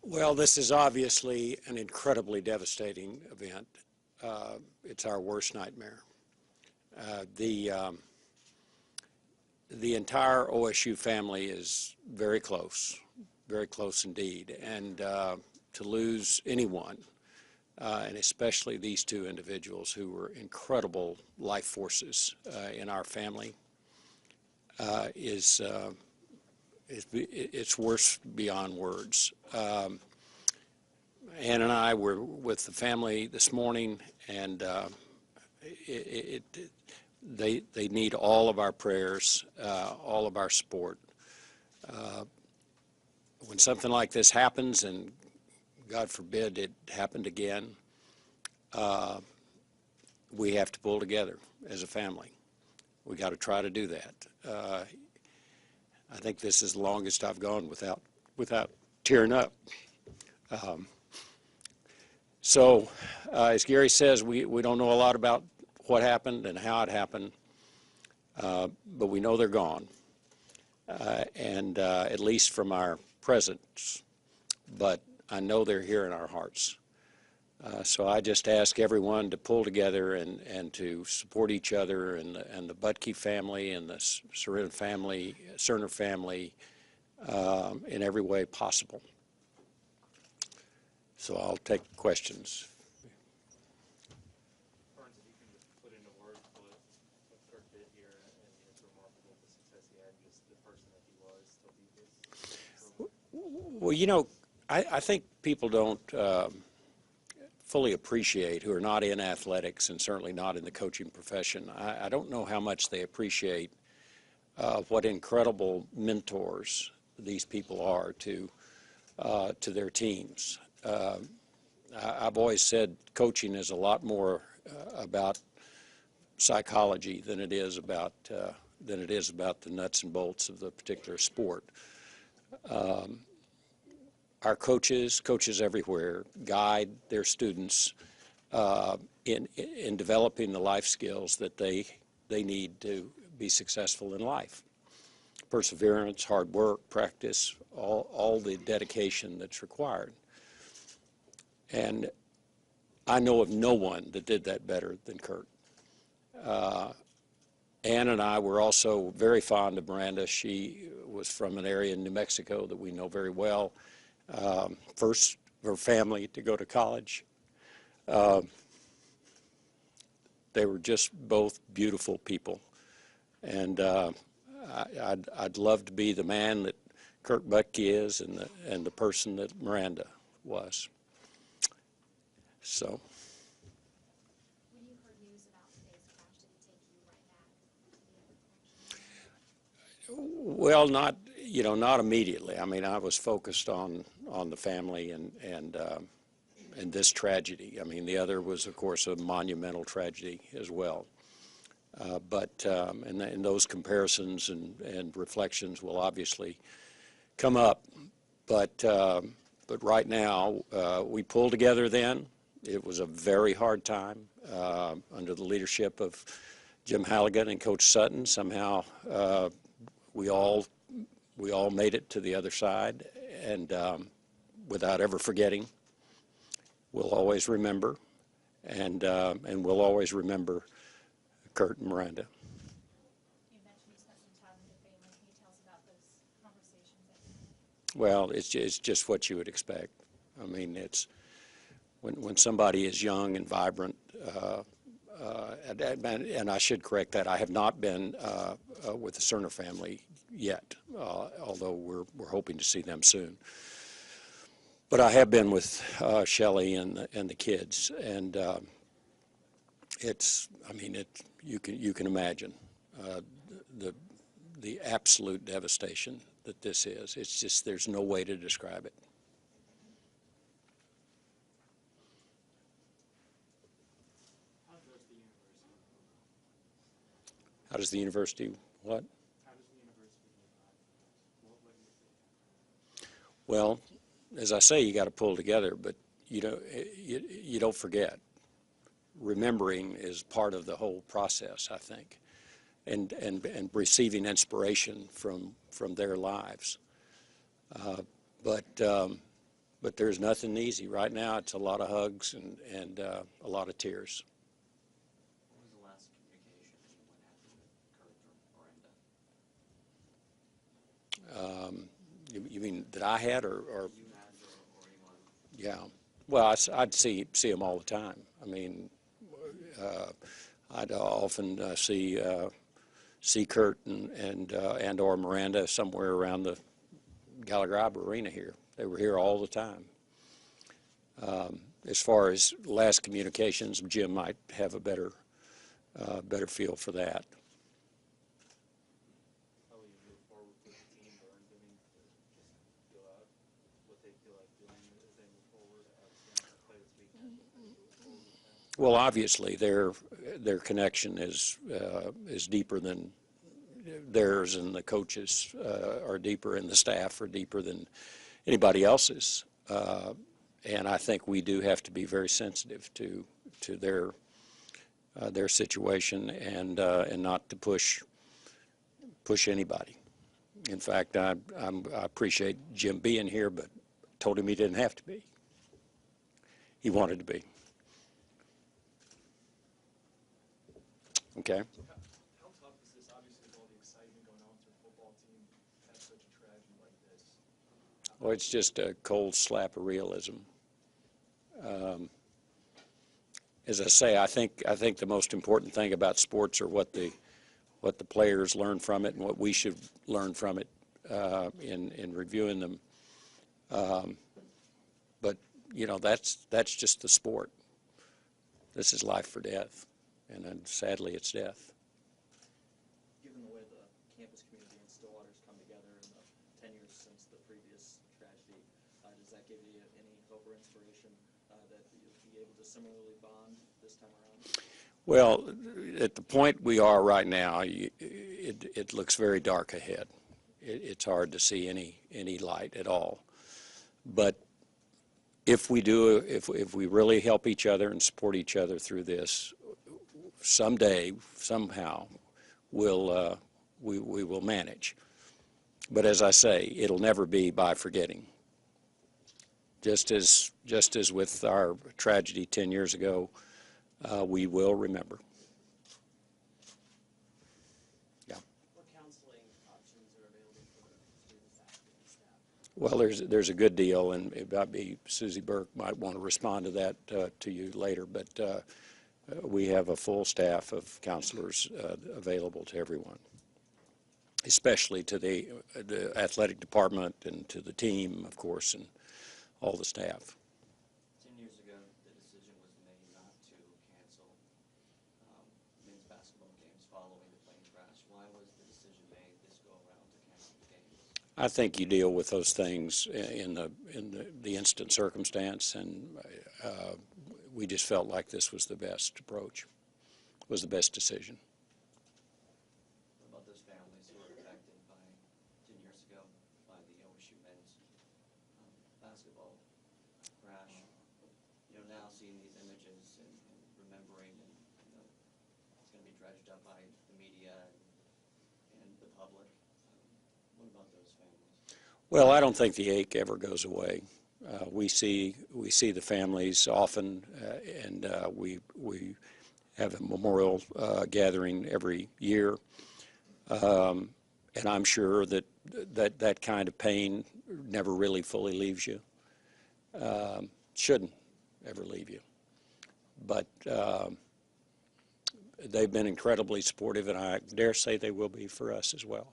Well, this is obviously an incredibly devastating event. It's our worst nightmare. The entire OSU family is very close indeed, and to lose anyone, and especially these two individuals who were incredible life forces in our family, it's worse beyond words. Ann and I were with the family this morning, and they need all of our prayers, all of our support. When something like this happens, and God forbid it happened again, we have to pull together as a family. We got to try to do that. I think this is the longest I've gone without tearing up. So, as Gary says, we don't know a lot about what happened and how it happened, but we know they're gone, and at least from our presence. But I know they're here in our hearts. So I just ask everyone to pull together and to support each other, and the Budke family and the Serna family in every way possible. So I'll take questions. Burns, if you can just put into words what Kurt did here, and it's remarkable the success he had, just the person that he was, to lead this. Well, you know, I think people don't fully appreciate, who are not in athletics and certainly not in the coaching profession, I don't know how much they appreciate what incredible mentors these people are to their teams. I've always said coaching is a lot more about psychology than it is about the nuts and bolts of the particular sport. Our coaches everywhere, guide their students in developing the life skills that they need to be successful in life. Perseverance, hard work, practice, all the dedication that's required. And I know of no one that did that better than Kurt. Ann and I were also very fond of Miranda. She was from an area in New Mexico that we know very well. First, her family to go to college. They were just both beautiful people. And I'd love to be the man that Kurt Budke is and the person that Miranda was. So. When you heard news about today's crash, did it take you right back? Well, not immediately. I mean, I was focused on the family and this tragedy. I mean, the other was, of course, a monumental tragedy as well. And those comparisons and reflections will obviously come up. But right now, we pulled together then. It was a very hard time under the leadership of Jim Halligan and Coach Sutton. Somehow, we all made it to the other side, and without ever forgetting, we'll always remember, and we'll always remember Kurt and Miranda. You mentioned you spent some time with the family. Can you tell us about those conversations? Well, it's just what you would expect. I mean, it's when somebody is young and vibrant, and I should correct that, I have not been with the Serna family yet, although we're hoping to see them soon. But I have been with Shelley and the kids, and you can imagine the absolute devastation that this is. It's just, there's no way to describe it. How does the university what? How does the university what do you think? Well, as I say, you got to pull together, but you don't forget. Remembering is part of the whole process, I think, and receiving inspiration from their lives. But But there's nothing easy. Right now, it's a lot of hugs and a lot of tears. What was the last communication you went after with Kurt or Miranda? You mean that I had, or You had or anyone? yeah? Well, I'd see them all the time. I mean, I'd often see Kurt and or Miranda somewhere around the Gallagher Arena here. They were here all the time. As far as last communications, Jim might have a better feel for that. How will you move forward with the team, Burns? I mean, just feel out what they feel like doing as they move forward. Obviously, not play this weekend, but move forward with that. Well, obviously, their connection is deeper than theirs, and the coaches are deeper, and the staff are deeper than anybody else's. And I think we do have to be very sensitive to their situation and not to push anybody. In fact, I appreciate Jim being here, but told him he didn't have to be. He wanted to be. Okay. How tough is this? Obviously, with all the excitement going on with your football team, have such a tragedy like this. Well, it's just a cold slap of realism. As I say, I think the most important thing about sports are what the players learn from it and what we should learn from it in reviewing them. But you know, that's just the sport. This is life or death, and then sadly, it's death. Given the way the campus community and Stillwater's come together in the 10 years since the previous tragedy, does that give you any hope or inspiration that you'll be able to similarly bond this time around? Well, at the point we are right now, it looks very dark ahead. It's hard to see any light at all. But if we really help each other and support each other through this, someday, somehow, we will manage. But as I say, it'll never be by forgetting. Just as with our tragedy 10 years ago, we will remember. Yeah. What counseling options are available for students, faculty, and staff? Well, there's a good deal, and maybe Susie Burke might want to respond to that to you later. But we have a full staff of counselors available to everyone, especially to the athletic department and to the team, of course, and all the staff. 10 years ago, the decision was made not to cancel men's basketball games following the plane crash. Why was the decision made this go around to cancel the games? I think you deal with those things in the instant circumstance, and we just felt like this was the best approach, was the best decision. What about those families who were affected by 10 years ago by the OSU men's basketball crash? You know, now seeing these images and remembering, and you know, it's going to be dredged up by the media and the public. What about those families? Well, I don't think the ache ever goes away. We see the families often, and we have a memorial gathering every year, and I'm sure that kind of pain never really fully leaves you. Shouldn't ever leave you. But they've been incredibly supportive, and I dare say they will be for us as well.